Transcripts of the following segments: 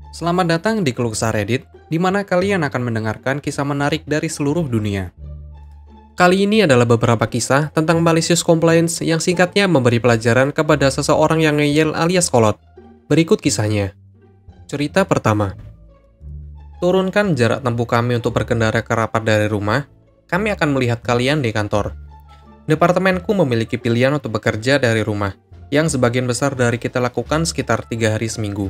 Selamat datang di Keluh Kesah Reddit, di mana kalian akan mendengarkan kisah menarik dari seluruh dunia. Kali ini adalah beberapa kisah tentang malicious compliance yang singkatnya memberi pelajaran kepada seseorang yang ngeyel alias kolot. Berikut kisahnya. Cerita pertama. Turunkan jarak tempuh kami untuk berkendara ke rapat dari rumah. Kami akan melihat kalian di kantor. Departemenku memiliki pilihan untuk bekerja dari rumah, yang sebagian besar dari kita lakukan sekitar 3 hari seminggu.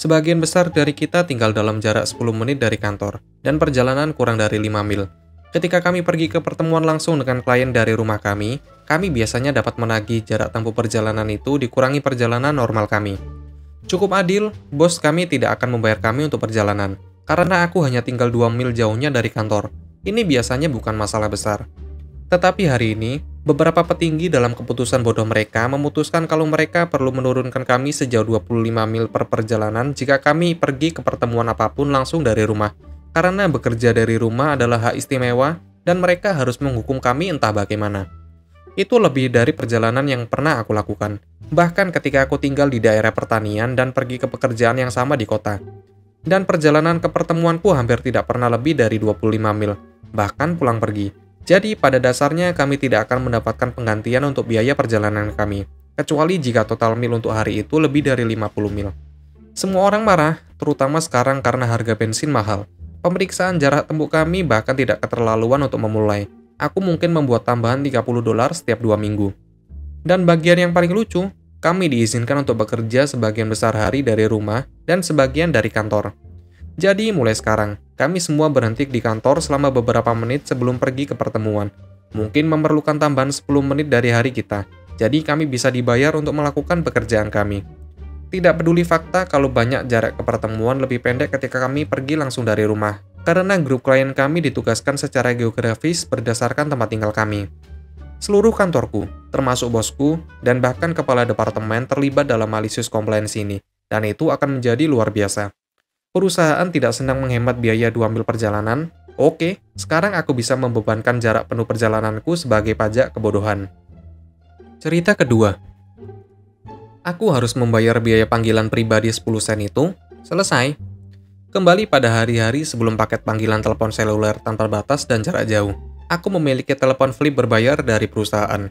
Sebagian besar dari kita tinggal dalam jarak 10 menit dari kantor, dan perjalanan kurang dari 5 mil. Ketika kami pergi ke pertemuan langsung dengan klien dari rumah kami biasanya dapat menagih jarak tempuh perjalanan itu dikurangi perjalanan normal kami. Cukup adil, bos kami tidak akan membayar kami untuk perjalanan, karena aku hanya tinggal 2 mil jauhnya dari kantor. Ini biasanya bukan masalah besar. Tetapi hari ini, beberapa petinggi dalam keputusan bodoh mereka memutuskan kalau mereka perlu menurunkan kami sejauh 25 mil per perjalanan jika kami pergi ke pertemuan apapun langsung dari rumah. Karena bekerja dari rumah adalah hak istimewa dan mereka harus menghukum kami entah bagaimana. Itu lebih dari perjalanan yang pernah aku lakukan. Bahkan ketika aku tinggal di daerah pertanian dan pergi ke pekerjaan yang sama di kota. Dan perjalanan ke pertemuanku hampir tidak pernah lebih dari 25 mil, bahkan pulang pergi. Jadi, pada dasarnya kami tidak akan mendapatkan penggantian untuk biaya perjalanan kami, kecuali jika total mil untuk hari itu lebih dari 50 mil. Semua orang marah, terutama sekarang karena harga bensin mahal. Pemeriksaan jarak tempuh kami bahkan tidak keterlaluan untuk memulai. Aku mungkin membuat tambahan $30 setiap 2 minggu. Dan bagian yang paling lucu, kami diizinkan untuk bekerja sebagian besar hari dari rumah dan sebagian dari kantor. Jadi mulai sekarang, kami semua berhenti di kantor selama beberapa menit sebelum pergi ke pertemuan. Mungkin memerlukan tambahan 10 menit dari hari kita, jadi kami bisa dibayar untuk melakukan pekerjaan kami. Tidak peduli fakta kalau banyak jarak ke pertemuan lebih pendek ketika kami pergi langsung dari rumah, karena grup klien kami ditugaskan secara geografis berdasarkan tempat tinggal kami. Seluruh kantorku, termasuk bosku, dan bahkan kepala departemen terlibat dalam malicious compliance ini, dan itu akan menjadi luar biasa. Perusahaan tidak senang menghemat biaya 2 mil perjalanan. Oke, sekarang aku bisa membebankan jarak penuh perjalananku sebagai pajak kebodohan. Cerita kedua. Aku harus membayar biaya panggilan pribadi 10 sen itu. Selesai. Kembali pada hari-hari sebelum paket panggilan telepon seluler tanpa batas dan jarak jauh. Aku memiliki telepon flip berbayar dari perusahaan.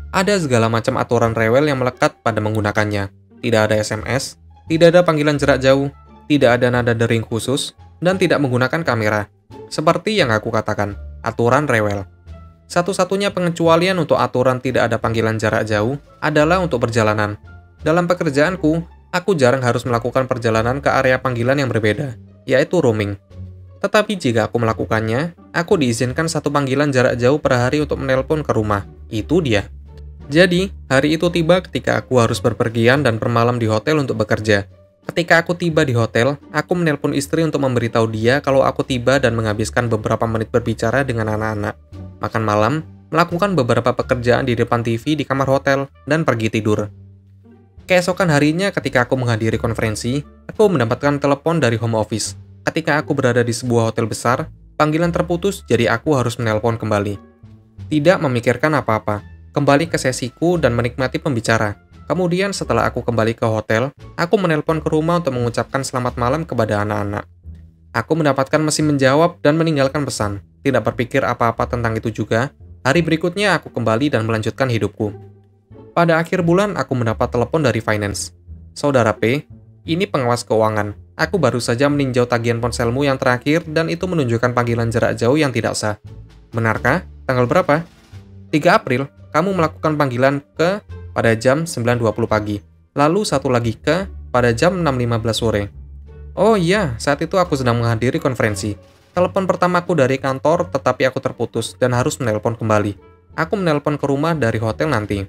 Ada segala macam aturan rewel yang melekat pada menggunakannya. Tidak ada SMS, tidak ada panggilan jarak jauh, tidak ada nada dering khusus, dan tidak menggunakan kamera. Seperti yang aku katakan, aturan rewel. Satu-satunya pengecualian untuk aturan tidak ada panggilan jarak jauh adalah untuk perjalanan. Dalam pekerjaanku, aku jarang harus melakukan perjalanan ke area panggilan yang berbeda, yaitu roaming. Tetapi jika aku melakukannya, aku diizinkan satu panggilan jarak jauh per hari untuk menelpon ke rumah. Itu dia. Jadi, hari itu tiba ketika aku harus berpergian dan bermalam di hotel untuk bekerja. Ketika aku tiba di hotel, aku menelpon istri untuk memberitahu dia kalau aku tiba dan menghabiskan beberapa menit berbicara dengan anak-anak, makan malam, melakukan beberapa pekerjaan di depan TV di kamar hotel, dan pergi tidur. Keesokan harinya ketika aku menghadiri konferensi, aku mendapatkan telepon dari home office. Ketika aku berada di sebuah hotel besar, panggilan terputus jadi aku harus menelpon kembali. Tidak memikirkan apa-apa, kembali ke sesiku dan menikmati pembicara. Kemudian setelah aku kembali ke hotel, aku menelpon ke rumah untuk mengucapkan selamat malam kepada anak-anak. Aku mendapatkan mesin menjawab dan meninggalkan pesan. Tidak berpikir apa-apa tentang itu juga, hari berikutnya aku kembali dan melanjutkan hidupku. Pada akhir bulan, aku mendapat telepon dari finance. Saudara P, ini pengawas keuangan. Aku baru saja meninjau tagihan ponselmu yang terakhir dan itu menunjukkan panggilan jarak jauh yang tidak sah. Benarkah? Tanggal berapa? 3 April, kamu melakukan panggilan ke pada jam 9.20 pagi, lalu satu lagi ke pada jam 6.15 sore. Oh iya, saat itu aku sedang menghadiri konferensi. Telepon pertamaku dari kantor, tetapi aku terputus dan harus menelpon kembali. Aku menelpon ke rumah dari hotel nanti.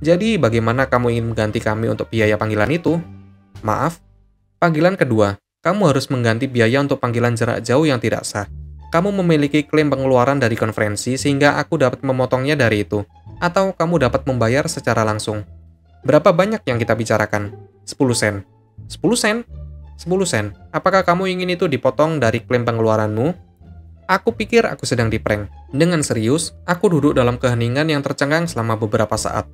Jadi, bagaimana kamu ingin mengganti kami untuk biaya panggilan itu? Maaf. Panggilan kedua, kamu harus mengganti biaya untuk panggilan jarak jauh yang tidak sah. Kamu memiliki klaim pengeluaran dari konferensi sehingga aku dapat memotongnya dari itu. Atau kamu dapat membayar secara langsung. Berapa banyak yang kita bicarakan? 10 sen. 10 sen? 10 sen. Apakah kamu ingin itu dipotong dari klaim pengeluaranmu? Aku pikir aku sedang diprank. Dengan serius, aku duduk dalam keheningan yang tercengang selama beberapa saat.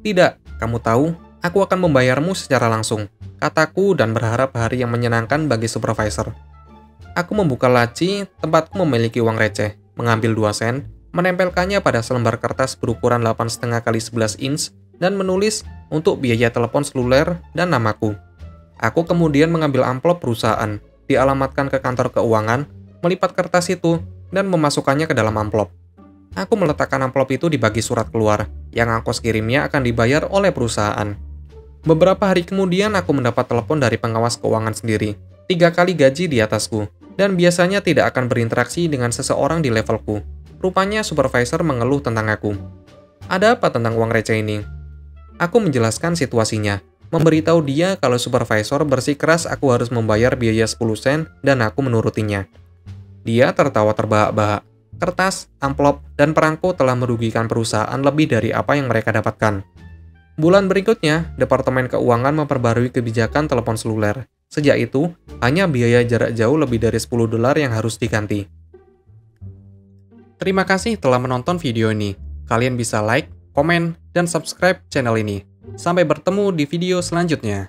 Tidak, kamu tahu, Aku akan membayarmu secara langsung, kataku dan berharap hari yang menyenangkan bagi supervisor. Aku membuka laci, tempatku memiliki uang receh, mengambil 2 sen, menempelkannya pada selembar kertas berukuran 8,5 kali 11 inch, dan menulis untuk biaya telepon seluler dan namaku. Aku kemudian mengambil amplop perusahaan, dialamatkan ke kantor keuangan, melipat kertas itu, dan memasukkannya ke dalam amplop. Aku meletakkan amplop itu di bagi surat keluar, yang ongkos kirimnya akan dibayar oleh perusahaan. Beberapa hari kemudian aku mendapat telepon dari pengawas keuangan sendiri, 3 kali gaji di atasku, dan biasanya tidak akan berinteraksi dengan seseorang di levelku. Rupanya supervisor mengeluh tentang aku. Ada apa tentang uang receh ini? Aku menjelaskan situasinya, memberitahu dia kalau supervisor bersikeras aku harus membayar biaya 10 sen dan aku menurutinya. Dia tertawa terbahak-bahak. Kertas, amplop, dan perangko telah merugikan perusahaan lebih dari apa yang mereka dapatkan. Bulan berikutnya, Departemen Keuangan memperbarui kebijakan telepon seluler. Sejak itu, hanya biaya jarak jauh lebih dari $10 yang harus diganti. Terima kasih telah menonton video ini. Kalian bisa like, komen, dan subscribe channel ini. Sampai bertemu di video selanjutnya.